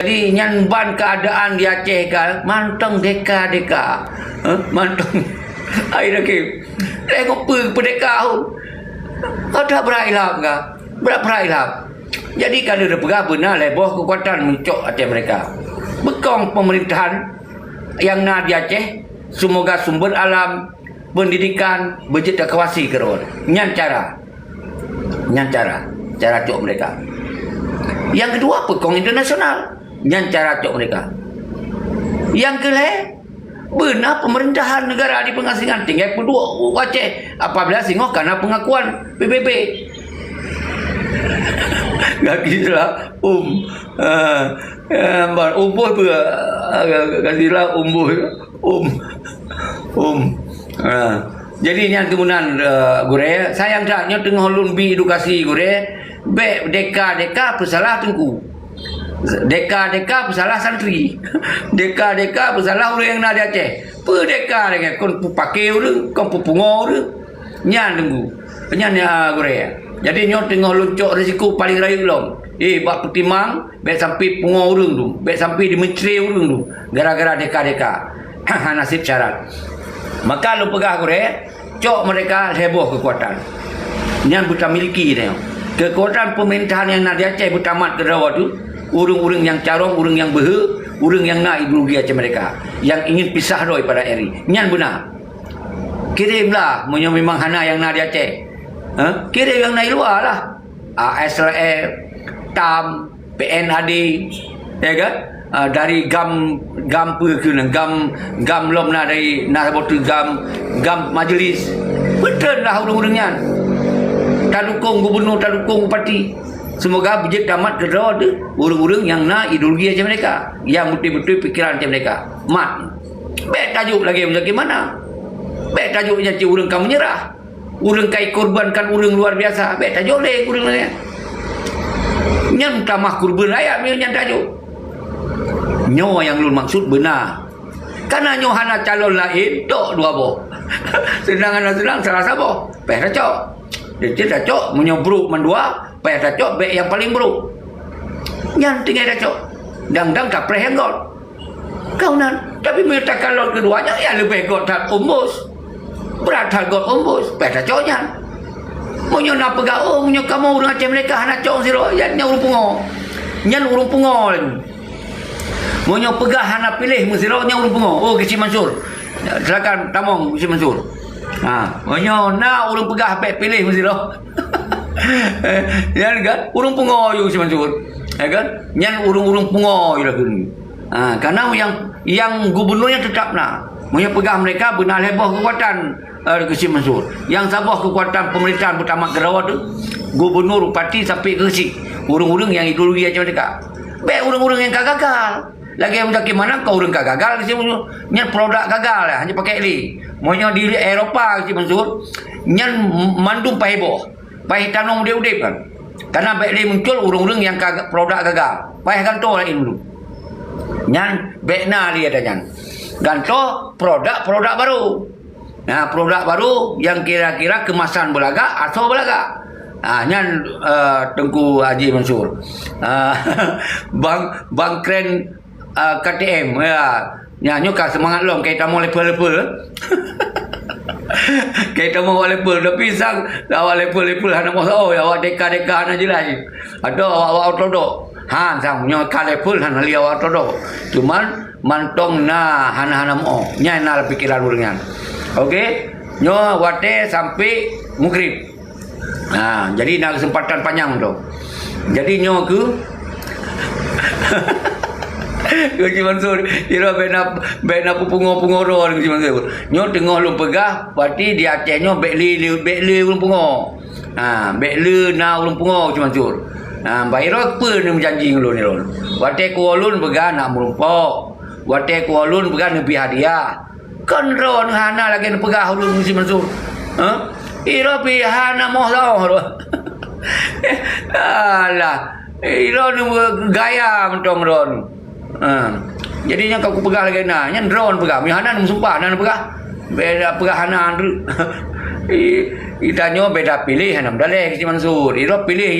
Jadi nyan ban keadaan di Aceh kan mantong deka mantong ai dah ke tengok perdeka ada berilham ke berilham. Jadi kalau dia pegang benar leboh kekuatan mencok Aceh mereka bekong pemerintahan yang nak di Aceh semoga sumber alam pendidikan budget kawasi kerol nyan cara cok mereka. Yang kedua pekong internasional yang cara cok mereka. Yang kelih benar pemerintahan negara di pengasingan tinggal penduduk Aceh apabila singoh karena pengakuan PBB. Gak kisah umbuh tu kasihlah jadi yang kemudian gure sayang taknya tengah lumbi edukasi gure be deka bersalah tengku deka bersalah santri deka bersalah orang yang nak di Aceh deka dengan kon pakai orang kon pungo orang nyan tengku nyan gure. Jadi nyo tengah luncuk risiko paling raya belum. Bak pertimang baik sampai pungo orang tu, baik sampai di menteri orang tu gara-gara deka nasib syarat. Maka lu pegah gure cok mereka heboh kekuatan yang buta miliki dia. Kekuatan pemerintahan yang nak di Aceh bertamat ke rawa tu urang-urang yang carong, urang yang behe, urang yang nak ideologi Aceh mereka yang ingin pisah doi pada eri. Nyan benar. Kirimlah memang hana yang nak di Aceh. Kirim yang naik luar lah. Israel, TAM, PNAD, ya kan? Dari gam lom na dari botu gam majlis. Betul lah urang-urangnya. Tak dukung gubernur, tak dukung parti. Semoga budget tamat ke rawa tu urang-urang yang nak ideologi Aceh mereka, yang betul-betul fikiran Aceh mereka. Mat. Baik tajuk lagi bagaimana? Baik tajuknya cik urang kamu menyerah. Urang kai korbankan urang luar biasa. Baik tajuk leh urang lain. Nyan tamah kurban rakyat nyan tajuk. Nyo yang lu maksud benar. Karena nyo hana calon lain tok dua boh. Sedang salah sabo. Baik tajuk. Dia tajuk menyobruk mendua, baik tajuk baik yang paling buruk. Nyan tinggal tajuk. Dang-dang tak prehenggot. Kau nan, tapi minta calon keduanya ya lebih got tak umus. Berat harga umbus pada coknya monyo nak pegak monyo kamu orang Aceh mereka hana cok siro nya urung pungo monyo pegah hana pilih musiro nya urung pungo Kecik Mansur silakan tamong Kecik Mansur monyo na urung pegah baik pilih musiro ya kan urung pungo yo Kecik Mansur ya kan nyan urung pungo yo lah karena yang gubernurnya tetap nak monyo pegah mereka benar heboh kekuatan Kecik Mansur. Yang sabah kekuatan pemerintahan pertama Kerawat tu gubernur bupati sampai ke Kecik. Urang-urang yang ideologi Aceh mereka. Baik urang-urang yang gagal. Lagi yang bagaimana kau orang gagal Kecik Mansur. Nyan produk gagal lah hanya pakai li. Monyo di Eropah Kecik Mansur nyan mandum paheboh. Pahih tanong dia udip kan. Karena baik li muncul urang-urang yang produk gagal. Pahih ganto lain dulu. Nyan baikna li ada nyan. Ganto produk baru. Nah, produk baru yang kira-kira kemasan belaga atau belaga. Nyan Tengku Haji Mansur. Bang kren KTM ya. Nyanyo ka semangat lom kita mau level-level. Kita mau level tapi sang awak level hana mau awak deka hana jelas. Ada awak ortodok. Sang nyo ka level hana li awak ortodok. Cuman mantong na hana mo. Nya na pikiran urang. Okey, nyo wate sampai maghrib. Jadi nak kesempatan panjang tu. Jadi nyo ke Kecik Mansur, kira bena pungo ro Kecik Mansur. Nyo tengah lu pegah, berarti di Aceh nyo bekli ulun pungo. Bekli na ulun pungo Kecik Mansur. Bayar apa ni menjanji ulun ni ulun. Wate ku ulun pegah nak merumpok. Wate ku ulun pegah nepi hadiah. Kan ron hana lagi pegah ulun Kecik Mansur. Iro pi hana moh tau. Alah. Iro ni gaya mentong ron. Jadinya kau pegah lagi na. Nyan ron pegah. Mi hana sumpah hana pegah. Beda pegah hana andru. Itanyo beda pilih hanam daleh Kecik Mansur. Iro pilih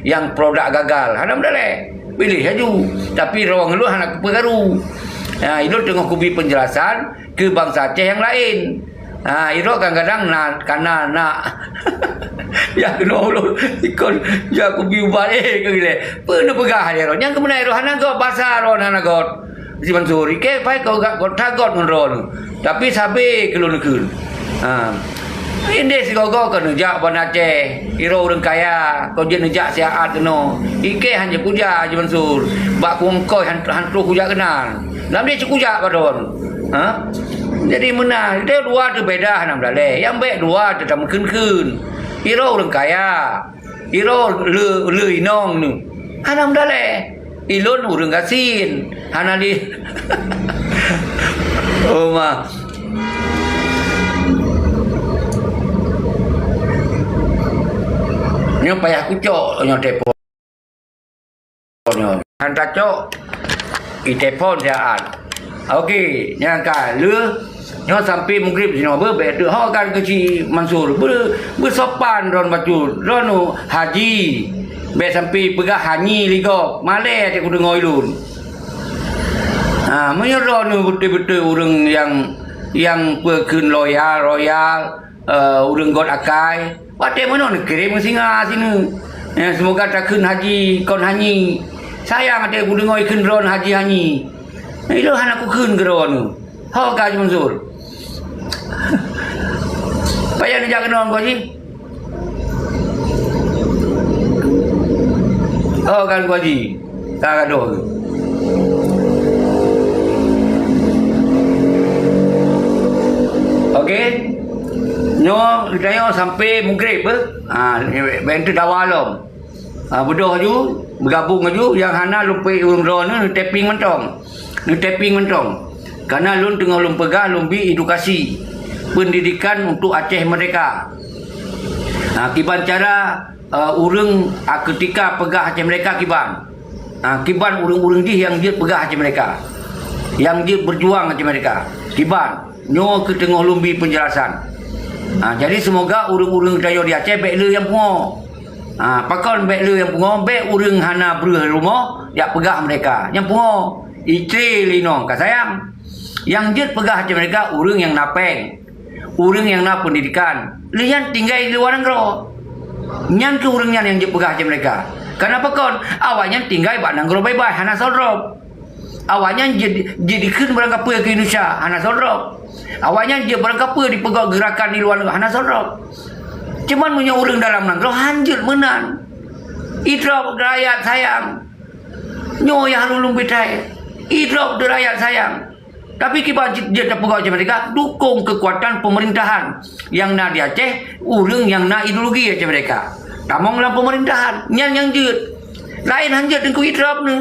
yang produk gagal. Hanam daleh. pilih aja. Tapi rawang lu anak pengaruh. Itu tengah kubi penjelasan ke bangsa Aceh yang lain. Itu kadang-kadang karena nak ya kena lu ikon ya kubi balik ke gile. Pernah pegah dia yang kemenai roh anak got pasar roh anak got. Si Mansur ke pai kau gak got tagot ngeron. Tapi sabe kelun keun. Ini si gogo kan nejak ban Aceh, iro orang kaya, kau je nejak siaat keno. Ike hanya kuja je Mansur. Bak kuangkoi hantu kuja kenal. Dalam dia kuja padon. Jadi mana? Dia dua tu beda nam dale. Yang baik dua tu tak mungkin. Iro orang kaya. Iro le inong nu. Hanam dale. Ilon orang kasin. Hanali. Oh ma. Ni payah kucok nyo telefon. Hantar cok i telefon jaat. Okey, yang kan le nyo sampai maghrib sino be tu ha kan ke si Mansur bersopan ron baju ron haji be sampai pegah hanyi ligo male te ku dengar ilun. Menyeron betul-betul orang yang perkeun royal orang god akai. Wate mana nak kirim singa sini. Semoga takun haji kon hanyi. Sayang ada ku dengar ikun ron haji hanyi. Itu anak ku keun ke ron. Ha ka Mansur. Payah nak jaga ron ku haji. Ha kan ku haji. Tak ada. Okey. Nyo kita sampai maghrib bentu dawalom. Bodoh ju bergabung ju yang hana lupa urang ron ni tapping mentong. Karena lun tengah lun pegah lumbi edukasi pendidikan untuk Aceh Merdeka. Kiban cara urang ketika pegah Aceh Merdeka kiban. Kiban urang-urang di yang dia pegah Aceh Merdeka. Yang dia berjuang Aceh Merdeka. Kiban nyo ke tengah lumbi penjelasan. Jadi semoga urang-urang daya di Aceh baik le yang pungo. Pakon baik le yang pungo, baik urang hana beruh rumah yak pegah mereka. Yang pungo isteri linong ka sayang. Yang jet pegah Aceh mereka urang yang napeng. Urang yang na pendidikan. Lian tinggal di luar negara. Nyan ke urang yang jet pegah Aceh mereka. Kenapa kon? Awaknya tinggal bak nanggro bye-bye hana sodrop. Awaknya jadi keun berangkat ke Indonesia hana sodrop. Awaknya dia berangkapa di pegawai gerakan di luar negara hana sodrop. Cuman punya orang dalam negara hanjut menan. Idrop rakyat sayang. Nyo yang harus lumpitai. Idrop rakyat sayang. Tapi kita dia pegawai mereka dukung kekuatan pemerintahan yang na di Aceh, orang yang na ideologi Aceh mereka. Tamong dalam pemerintahan, yang jut. Lain hanjut dengan idrop ni.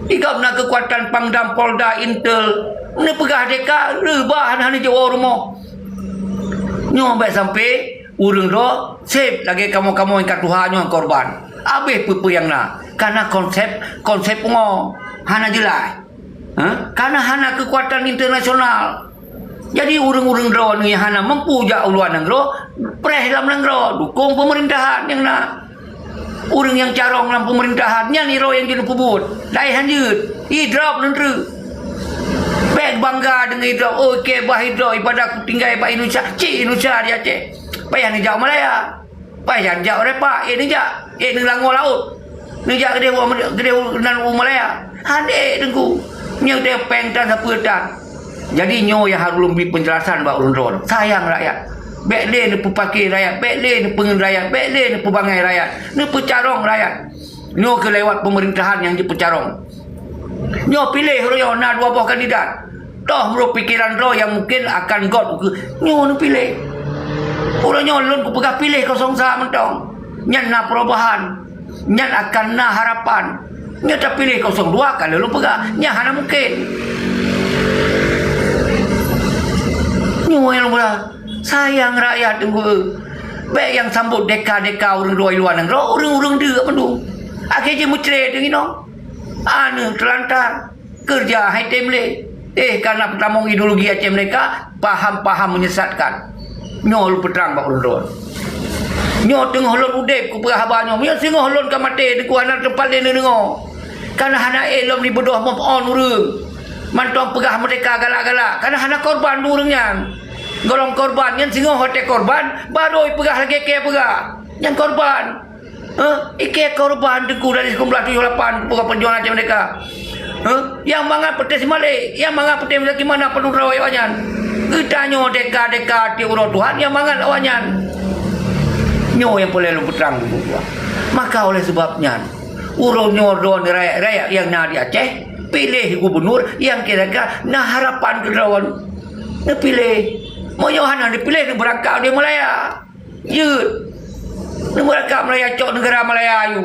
Ikap nak kekuatan Pangdam, Polda, Intel. Ni pegah deka rebah hana Jawa rumah. Nyo baik sampai urang ro save lagi kamu-kamu yang Tuhan yang korban. Habis pupu yang na. Karena konsep ngo hana jelas. Karena hana kekuatan internasional. Jadi urang-urang ro ni hana mampu jak uluan negara, preh dalam negara, dukung pemerintahan yang na. Urang yang carong dalam pemerintahan nya ni ro yang jadi pubut. Lain hanjut. Drop nentu. Baik bangga dengan hidro. Okey, bah hidro. Ibadah aku tinggal di Indonesia. Indonesia di Aceh. Payah ni jauh Malaya. Payah jauh repak. Ni jak. Ni langor laut. Ni jak gede nan Malaya. Hadik tengku. Nyo dia pengtan siapa dan. Jadi nyo yang harus lebih penjelasan bak urun-urun. Sayang rakyat. Baik le ni pepakir rakyat. Baik le ni pengen rakyat. Baik le ni pebangai rakyat. Ni pecarong rakyat. Nyo ke lewat pemerintahan yang dipecarong. Nyo pilih royo na dua buah kandidat. Toh menurut pikiran roh yang mungkin akan God. Nyo ni pilih. Orang nyo lun ku pegah pilih 03 mentong. Nyan na perubahan. Nyan akan na harapan. Nyo tak pilih 02 kalau lu pegah. Nyan hana mungkin. Nyo yang pula sayang rakyat tunggu. Baik yang sambut deka-deka orang dua luar negara. Orang-orang dia pendung. Akhirnya mucret dengan terlantar kerja hai temle karena pertama ideologi Aceh mereka paham-paham menyesatkan nyo lu peterang bak urun nyo tengah holon udep ku perah banyo nyo singoh holon ka mate ku anak tempat dia dengar Karena hana elom ni berdoa move on urang. Mantong pegah mereka galak-galak. Karena hana korban urangnya. Golong korban yang singo hotel korban baru pegah lagi ke pegah. Yang korban. Ike korban deku dari 1978 pegah perjuangan macam mereka. Yang mangat petis malik, yang mangat petis lagi mana perlu rawai wanyan. Kita nyo deka-deka ti urang Tuhan yang mangat wanyan. Nyo yang boleh lu peterang dulu. Maka oleh sebabnya urang nyoron rakyat yang nak di Aceh pilih gubernur yang kira-kira nah harapan kedawan. Dia pilih. Mau Yohanan dipilih dia berangkat dia Malaya. Jut. Dia berangkat Malaya cok negara Malaya ayu.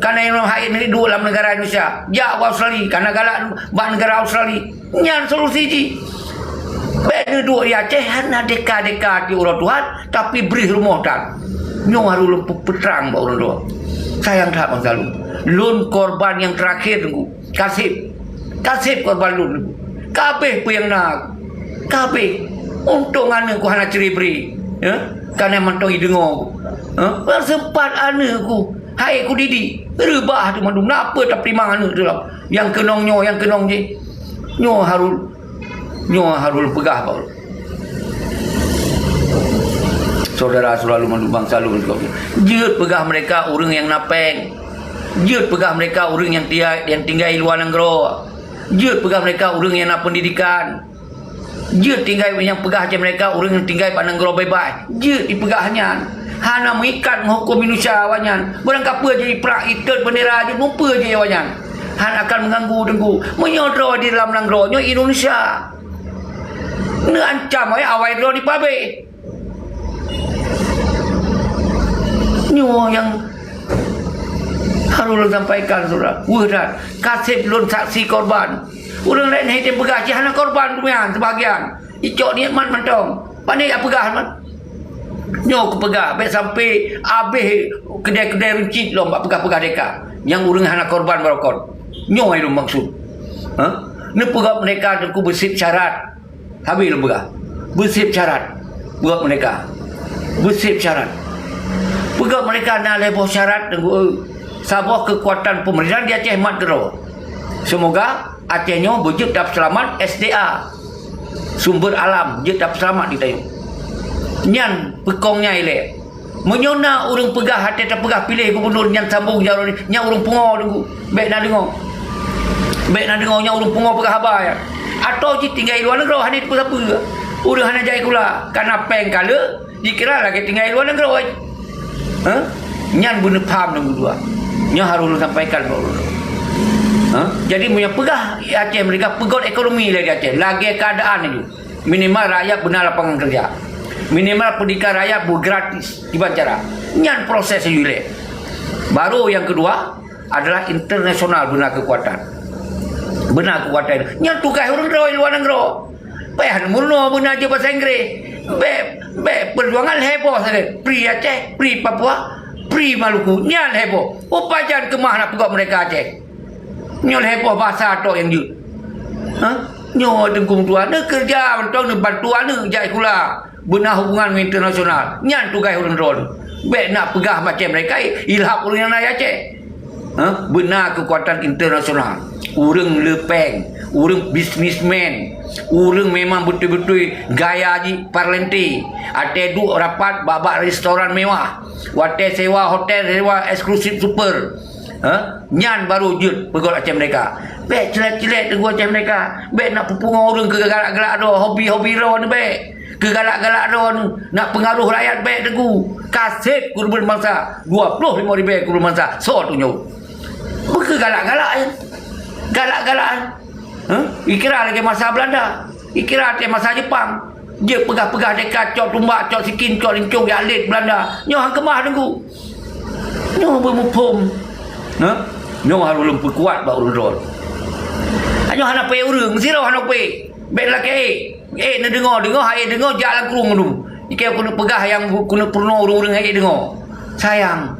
Karena yang haid ni dua dalam negara Indonesia. Jawa Australia. Karena galak bang negara Australia. Nyan solusi ji. Beda dua di Aceh hana deka-deka di urang Tuhan tapi beri rumah tak. Nyo harus lempuh peterang bak urang Tuhan. Sayang tak bang Salum. Lun korban yang terakhir tunggu. Kasih korban lun. Kabeh pun yang nak. Kabeh. Untung ana ku hana ceri-beri. Karena mantong dengar. Sempat ana ku. Hai ku didi. Rebah tu mandum. Napa tak terima ana tu lah. Yang kenong je. Nyo harul pegah bau. Saudara selalu mandum bangsa lu. Jeut pegah mereka urang yang napeng. Jeut pegah mereka urang yang tinggal di luar negara. Jeut pegah mereka urang yang nak pendidikan. Jeut tinggal yang pegah je mereka urang yang tinggal pada negara bebas. Jeut dipegahnya. Hana mengikat menghukum Indonesia wanyan. Barang apa jadi perak ikat bendera je lupa je wanyan. Han akan mengganggu dengku. Menyodro di dalam negara Indonesia. Ni ancam awal dro di pabrik. Nyo yang harus sampaikan saudara. Wah kasih belum saksi korban. Orang lain hanya pegah je hana korban dumian sebahagian. Icok ni man mantong. Pandai apa pegah man? Nyo ke pegah baik sampai habis kedai-kedai runcit lom bak pegah-pegah deka. Yang orang hana korban barokon. Nyo itu maksud. Ni pegah mereka aku bersip syarat. Habis lu pegah. Bersip syarat. Buat mereka. Bersip syarat. Pegah mereka nak lepas syarat tunggu sabah kekuatan pemerintahan di Aceh mat gero. Semoga Acehnya berjut dapat selamat SDA. Sumber alam je dapat selamat di tayo. Nyan pekongnya ile. Menyona urang pegah hati tak pegah pilih gubernur nyan sambung jauh ni. Nyan urang pungo tunggu. Baik nak dengar. Nya urang pungo pegah habar ya. Atau je tinggal di luar negara hanya di apa. Urang hanya jai kula. Karena peng kala dikira lagi tinggal di luar negara. Nyan guna paham nombor dua. Nyan harus sampaikan baru. Jadi punya pegah Aceh mereka pegot ekonomi lagi Aceh. Lagi keadaan itu. Minimal rakyat benar lapangan kerja. Minimal pendidikan rakyat gratis dibacara. Nyan proses yule. Baru yang kedua adalah internasional benar kekuatan. Benar kekuatan. Nyan tukai orang luar negara. Payah murno benar je bahasa Inggeris. Perjuangan heboh saja. Pri Aceh, pri Papua, pri Maluku. Nyan heboh. Upajan kemah nak pegot mereka Aceh. Nyan heboh bahasa tok yang jut. Nyo tengkung tuan ni kerja mentong ni bantuan ni jai kula. Benar hubungan internasional. Nyan tugai orang ron. Baik nak pegah macam mereka ilham orang yang naik Aceh. Benar kekuatan internasional. Urang lepeng, urang bisnismen, urang memang betul-betul gaya ji parlenti. Ada duk rapat babak restoran mewah. Wate sewa hotel sewa eksklusif super. Nyan baru jut pegot Aceh mereka. Baik celat-celat tengok Aceh mereka. Baik nak pupung orang ke galak-galak dah, hobi-hobi dah ni baik. Ke galak-galak dah ni nak pengaruh rakyat baik teguh. Kasih kurban mangsa 25,000 kurban mangsa. So tu nyo. Bukan galak-galak ya. Galak-galakan. Ikira lagi masa Belanda. Ikira lagi masa Jepang. Dia pegah-pegah dekat cok tumbak, cok sikin, cok lincung di alit Belanda. Nyo hang kemah tengku. Nyo bermupum. Nyo harus lempur kuat bak urun-urun. Nyo hana pe urang, sirau hana pe. Baik laki nak dengar dengar jalan kurung tu. Ikai kena pegah yang kena purno urang-urang dengar. Sayang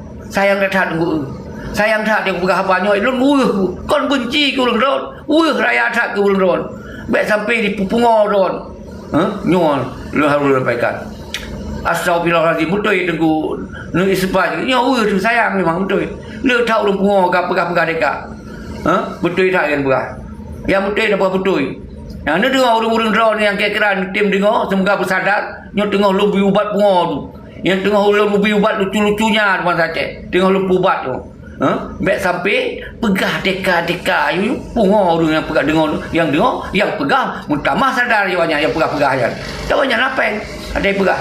dah tak tengku. Sayang tak dia pegah apa nyo ilun kon benci ke urang ron. Raya tak ke urang ron. Baik sampai di pupungo ron. Nyo lu harus sampaikan. Astagfirullahaladzim, betul tengku nu ispa nyawa tu sayang memang betul. Le tahu lu pungo ka pegah-pegah dekat. Betul tak kan pegah. Yang betul apa betul. Yang ni dengar orang-orang draw ni yang kira-kira tim dengar semoga bersadar, nyo tengah lebih ubat pungo tu. Yang tengah lebih ubat lucu-lucunya tuan saja. Tengah lebih ubat tu. Baik sampai pegah deka-deka you pungo tu yang pegah dengar yang dengar yang pegah mutamah sadar jiwanya yang pegah-pegah kan. Tak banyak napeng ada yang pegah.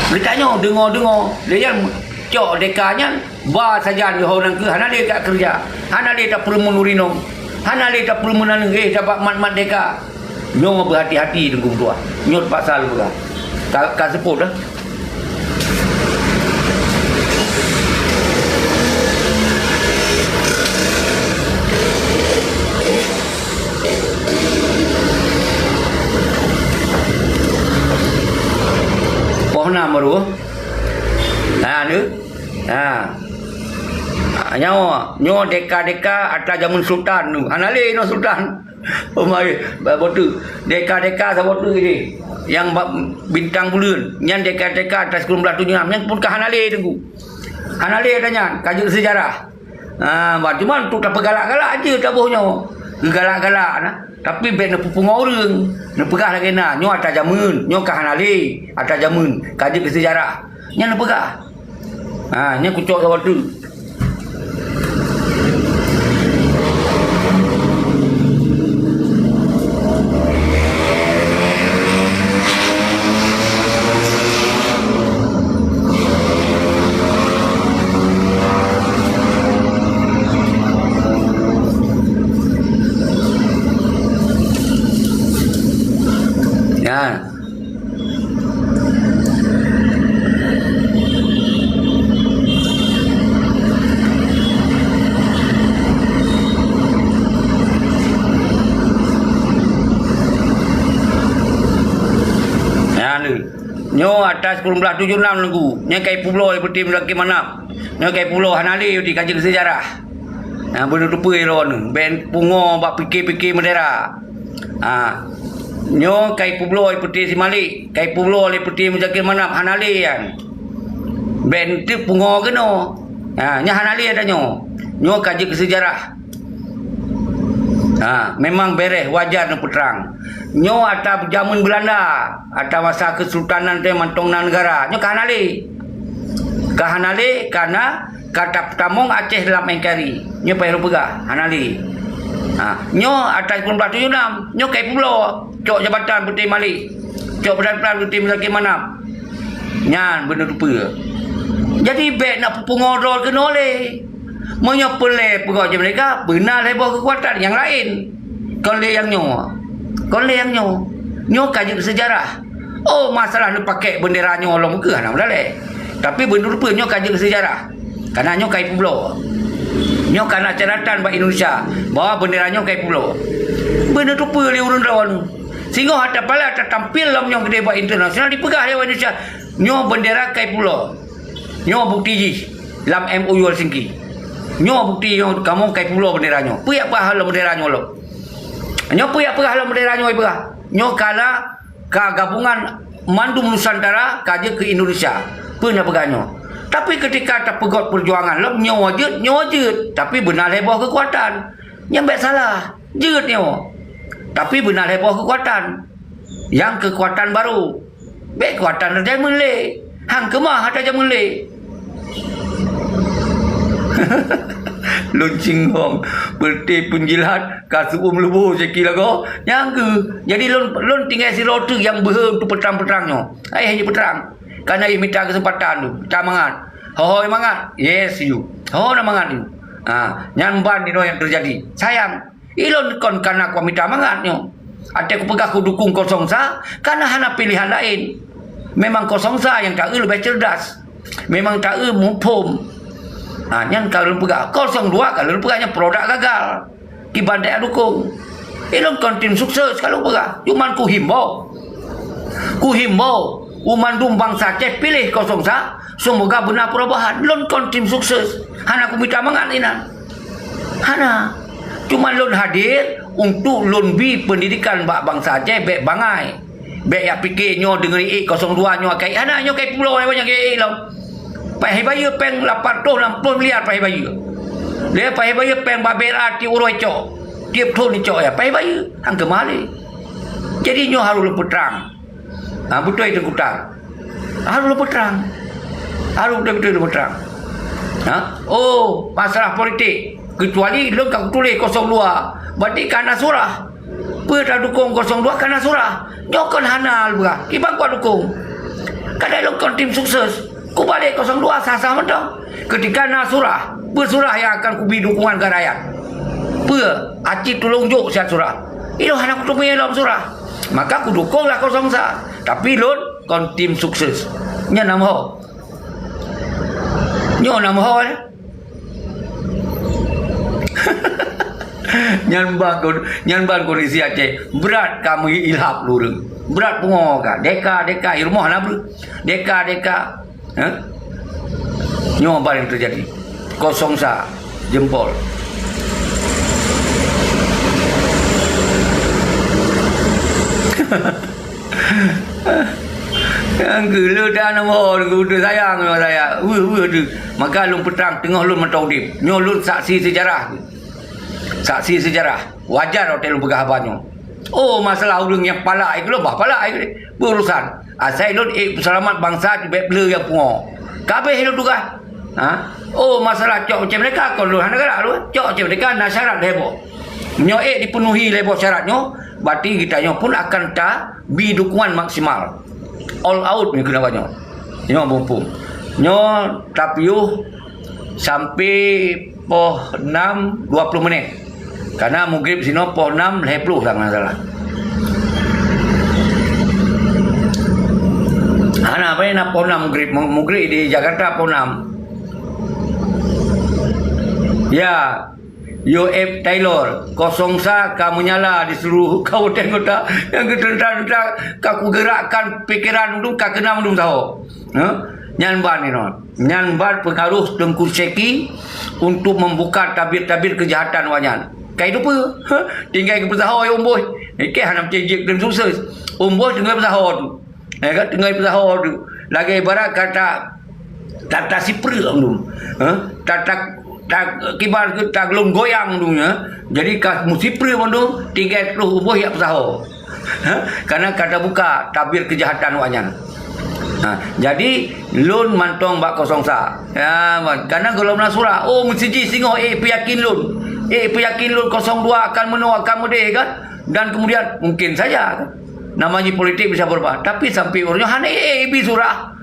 Dia tanya dengar-dengar dia yang cok dekanya ba saja dia orang ke hana dia tak kerja hana dia tak perlu menurino hana dia tak perlu menang dapat mat-mat deka nyong berhati-hati tengku tua nyot pasal pula ka seput dah pohon baru ni nyawa deka-deka atas zaman sultan tu anale no sultan pemai botu deka-deka sabotu ni yang bintang bulan yang deka-deka atas 1976 yang pun ke anale tu anale adanya kaji sejarah cuma tu tak pegalak-galak aje tak bohnya galak-galak nah tapi bet nak pupung orang nak pegah lagi nak nyo atas zaman nyo ke anale atas zaman kaji sejarah nya nak pegah nya kucok sabotu nyo atas 1976 nunggu nya kai pulau seperti melaki mana nya kai pulau hanali di kaji sejarah benda rupa elon ben pungo bak fikir-fikir merdeka nyo kai pulau seperti si Malik kai pulau seperti Muzakir Manap hanali kan ben tu pungo keno nya hanali ada nyo kaji sejarah memang beres wajar nak perang nyo atas zaman Belanda atas masa kesultanan te mantongna negara nyo kahanali karena kata tamong Aceh dalam engkari nyo payah pegah hanali nyo atas 1976 nyo kai pulau cok jabatan Putih Malik cok Perdana Putih Muzakir Manap nyan benda rupa jadi bet nak pengorol ke nole menyepele pegawai mereka benar heboh kekuatan yang lain konle yang nyo kaji sejarah masalah ni pakai bendera nyo Allah muka nak boleh tapi benda rupa nyo kaji sejarah karena nyo kai pulau nyo karena catatan bagi Indonesia bahawa bendera nyo kai pulau benda rupa li urun rawan sehingga hata pala tampil dalam nyo gede buat internasional dipegah oleh Indonesia nyo bendera kai pulau nyo bukti ji dalam MOU Helsinki nyo bukti nyo kamu kai pulau bendera nyo puyak apa hal bendera nyo lo nyo puyak apa hal bendera nyo ibu nyo kala ka gabungan Mandum Nusantara kaje ke Indonesia pernah pegahnya tapi ketika tak pegot perjuangan lo nyo wajud tapi benar heboh kekuatan yang baik salah jeut nyo tapi benar heboh kekuatan yang kekuatan baru baik kekuatan ada mulai hang kemah ada mulai loncing hong berti penjilat kasu lebu sekila ko yang ke jadi lon tinggal si rotu yang berhem tu petang-petangnya hanya petang karena ia minta kesempatan tu tak mangat ho mangat yes you ho na mangat you nyan ban ni yang terjadi sayang ilon kon karena aku minta mangatnya ada aku pegah aku dukung 03 karena hana pilihan lain memang 03 yang tak lebih cerdas memang tak mumpum yang kalau pegah 02 kalau pegahnya produk gagal kibandai dukung ilon kon tim sukses kalau pegah cuman ku himbau Umandum bangsa Aceh pilih 03 semoga benar perubahan lon kon tim sukses hana aku minta mangat inan hana cuma lon hadir untuk lon bi pendidikan bak bangsa Aceh baik bangai Bek ya fikir nyo dengan 02 nyo kai anak nyo kai pulau banyak lah. Pai bayar peng 860 miliar pai bayar. Dia pai bayar peng babera ti uroi cok. Tiap tahun ni cok ya pai bayar hang ke mali. Jadi nyo harus lebih terang. Betul itu kutang. Harus lebih terang. Harus betul terang. Oh, masalah politik. Kecuali lu kau tulis 02. Berarti karena surah. Pada dukung 02 karena surah. Nyokon hanal buka. Ibang kuat dukung. Kadang lu kon tim sukses. Ku balik 02 sah-sah mentang. Ketika nasurah, bersurah yang akan kubi dukungan ke rakyat. Acik tolong jok siat surah. Itu anak ku tumai dalam surah. Maka ku dukunglah 01. Tapi lun kon tim sukses. Nya nama ho. Nyo nama ho. Nyanban kondisi Aceh berat kamu ilhap lurung. Berat pungo ka. Deka irmoh na bro. Deka nyo apa yang terjadi? Kosong sa jempol. Yang gila dah nama orang sayang saya. Maka lun petang tengah lun mentau dim. Nyo lun saksi sejarah. Saksi sejarah. Wajar hotel lun pegah banyo. Oh masalah orang yang palak itu bah palak itu berurusan. Asal lun selamat bangsa di beble yang pungo. Kabeh hidup juga. Oh masalah cok macam mereka kalau negara lu cok macam mereka nak syarat heboh. Nyo dipenuhi lebo syaratnya, berarti kita nyo pun akan tak bi dukungan maksimal. All out ni kena banyak. Nyo mampu. Nyo tapiuh sampai poh 6 20 menit. Karena maghrib sino poh 6 20 tak masalah. Ana apa nak poh 6 maghrib di Jakarta poh 6. Ya, UF Taylor, kosong sa kamu nyala di seluruh kabupaten kota yang tentang kaku gerakkan pikiran dulu kak kena dulu tahu. Nyanban ini, nyanban pengaruh Tengku Seki untuk membuka tabir-tabir kejahatan wanyan. Kayak itu pun, tinggal ke pesahau ya umboh. Ini hanam cejik dan sukses. Umboh tinggal pesahau tu, tinggal pesahau tu. Lagi ibarat kata sipri tu, tak kibar ke tak gelung goyang dunia. Jadi kas musipri mandu tinggal keluh ubuh ya pesaho. Karena kata buka tabir kejahatan wanyan. Jadi lun mantong bak kosong sa. Ya, karena kalau surah, oh mesti singo yakin lun. Yakin lun 02 akan menolak merdeka kan? Dan kemudian mungkin saja namanya politik bisa berubah. Tapi sampai orangnya hanya surah.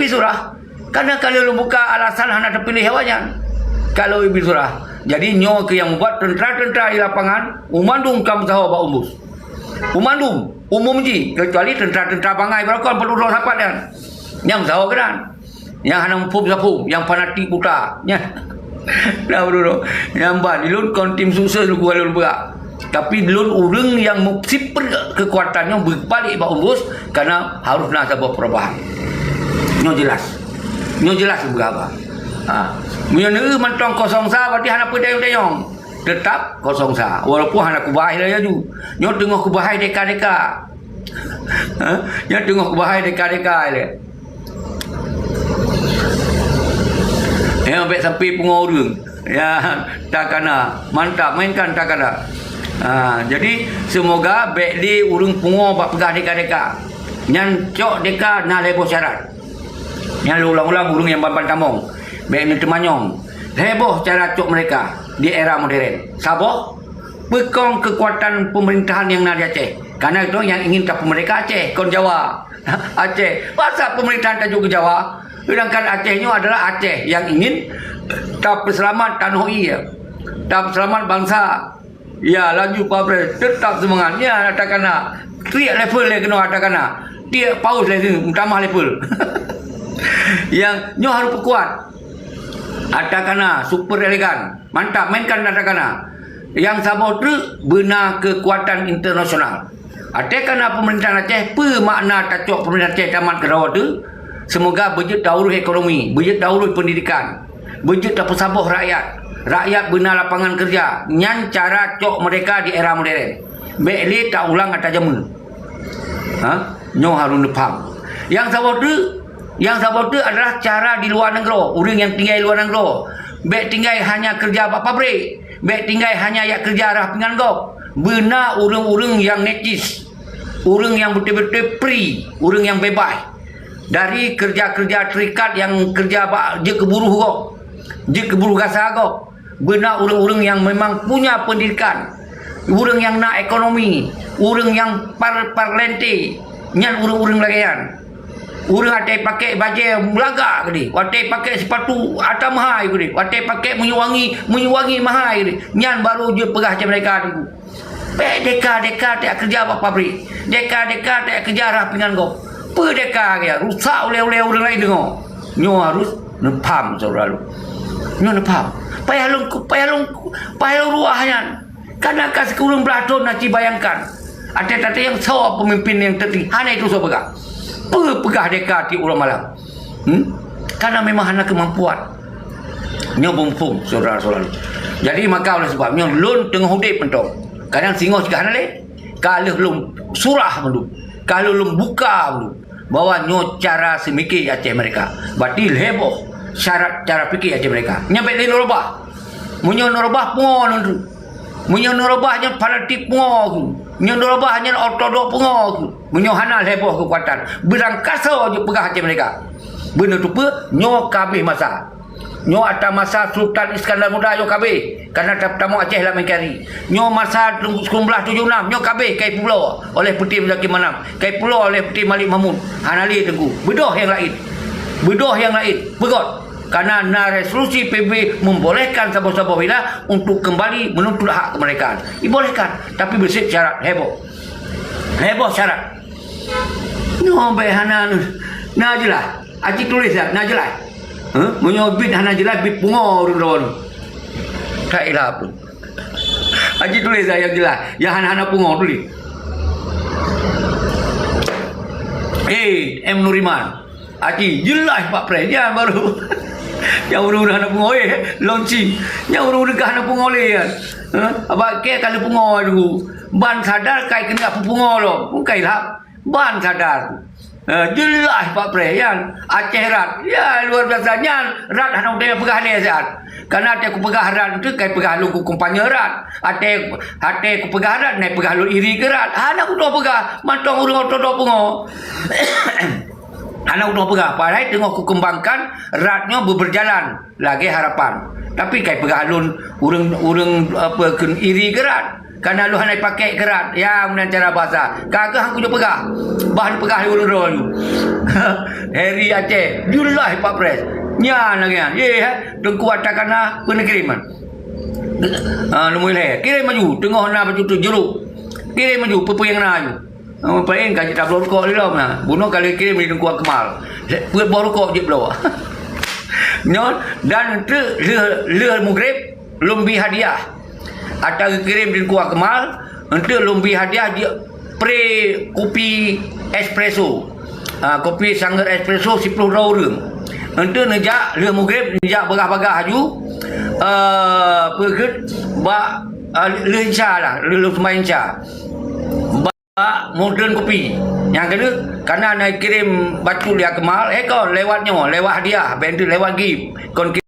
Surah. Karena kalau lu buka alasan hanya terpilih wanyan. Kalau ibu surah, jadi nyo ke yang membuat tentera-tentera di lapangan, umandung kamu tahu apa umbus. Umandung, umum ji, kecuali tentera-tentera bangai berapa perlu roh sapat kan. Yang tahu kan, yang hanam pum, yang fanatik buta, nya. Dah bro, yang ban, lun kon tim sukses lu lun berak. Tapi lun urang yang sipir kekuatannya berbalik pak umbus karena harus nak sebuah perubahan. Nyo jelas berapa. Menyentuh mentong kosong sa berarti hana pedayong tetap kosong sa walaupun hana kubahai lah tu nyo tengah kubahai deka nyo tengah kubahai deka le yang baik sampai pengorang ya takana mantap mainkan takana. Jadi semoga baik di urung pungo bak pegah deka nyan cok deka na lebo syarat nyan ulang-ulang urung yang ban tamong baik ni temanyong heboh cara cok mereka di era modern. Saboh pekong kekuatan pemerintahan yang ada di Aceh. Karena itu yang ingin tak mereka Aceh kon Jawa. Aceh masa pemerintahan tajuk ke Jawa. Sedangkan Acehnya adalah Aceh yang ingin tak selamat tanoi ya. Tak selamat bangsa. Ya laju Pak tetap semangatnya katakanlah tiap level le kena katakanlah. Tiap paus le tambah level. Yang nyo harus kuat. Atakana super elegan, mantap mainkan Atakana. Yang sama tu benar kekuatan internasional. Atakana pemerintahan Aceh apa makna tacok pemerintahan Aceh tamat ke rawat tu? Semoga berjet dauruh ekonomi, berjet dauruh pendidikan, berjet pesabah rakyat benar lapangan kerja. Nyan cara cok mereka di era modern. Bekli tak ulang kata jamun. Nyo harus faham. Yang sabar tu adalah cara di luar negara. Orang yang tinggal di luar negara. Baik tinggal hanya kerja pabrik. Baik tinggal hanya yang kerja arah pinggan kau. Benar orang-orang yang netis. Orang yang betul-betul free. Orang yang bebas. Dari kerja-kerja terikat yang kerja je keburuh kau. Je keburuh kasar kau. Benar orang-orang yang memang punya pendidikan. Orang yang nak ekonomi. Orang yang parlente. Nyan orang-orang lagian. Orang ada pakai baju melaga ke dia. Ada pakai sepatu atas mahal ke dia. Ada pakai menyuwangi mahal ke dia. Nyan baru je pegah macam mereka tu. Deka tak kerja apa pabrik. Deka tak kerja arah pinggan kau. Deka dia rusak oleh orang lain dengar. Nyo harus nepam saudara lu. Nyo nepam. Payah lu ruahnya. Kadang-kadang sekurang beratun nak bayangkan. Ada yang sawah pemimpin yang tertinggi. Hanya itu saya pegang. Pegah deka ti ulang malam. Karena memang hanya kemampuan. Nyo bumpung saudara-saudara. Jadi maka oleh sebab nyo lun tengah hudip pentong. Kadang singoh juga hana kalau lum surah mendu. Kalau lum buka mendu. Bahawa nyo cara semikir Aceh mereka. Berarti heboh syarat cara fikir Aceh mereka. Nyampe di norobah. Munyo norobah pungon tu. Munyo norobah nya fanatik pungon. Munyo norobah nya ortodok pungon. Munyo hana heboh kekuatan. Berangkasa je pegah Aceh mereka. Benda tu apa? Nyo kabeh masa. Nyo ada masa Sultan Iskandar Muda yo kabeh. Karena tamu Aceh lah mencari. Nyo masa 1976 nyo kabeh kai pulau oleh Putih Zaki Manam. Kai pulau oleh Putih Malik Mahmud. Hanali tengku. Bedoh yang lain. Pegot. Karena resolusi PB membolehkan sahabat-sahabat wilayah untuk kembali menuntut hak kemerdekaan. Dibolehkan. Tapi bersih syarat heboh. Heboh syarat. Nyo behana nah jelas. Aji tulis dah, nah jelas. Menyobit hana jelas bit pungo orang-orang. Tak ilah pun. Haji tulis yang jelas. Yang hana-hana pungo tulis. M. Nuriman. Haji jelas Pak Pres. Jangan baru. Yang orang-orang hana pungo launching. Yang orang-orang hana pungo kan. Abang ke kalau pungo dulu. Ban sadar kai kena pungo lo. Bukan lah. Ban sadar. Jelas Pak Pres yang Aceh Rat. Ya luar biasa. Yang Rat hana udah pegah ni saat. Karena ada ku pegah Rat tu kai pegah lu ku kumpanya Rat. Ada ku pegah Rat naik pegah lu iri ke Rat. Hana ku dah pegah. Mantong urang otodok pungo. Hana ku dah pegah. Padahal tengok ku kembangkan Ratnya berjalan lagi harapan. Tapi kai pegah lu urang apa iri ke Rat. Karena lu hanya pakai kerat. Ya, menang cara bahasa. Kagak hang punya pegah. Bahan pegah lu dulu. Heri Aceh. Julah Pak Pres. Nya nagian. Ye, tengku atakana penekiriman. Lu mulai. Kirim maju. Tengok na baju tu jeruk. Kirim maju pepeng na aju. Paling kaji tak belum kok dia lah. Bunuh kali kirim di tengku kemal. Buat baru kok je belum. Nyon dan tu le mugrib lumbi hadiah. Atau kirim di Kuah Kemal untuk lumbi hadiah dia pre kopi espresso. Kopi sanggar espresso 10 orang. Untuk nejak le mugrib nejak bagah-bagah haju. Perget ba le insya-Allah le semai insya. Ba modern kopi. Yang kedua karena nak kirim batu dia Kemal kau lewat hadiah, bentuk lewat gift. Kon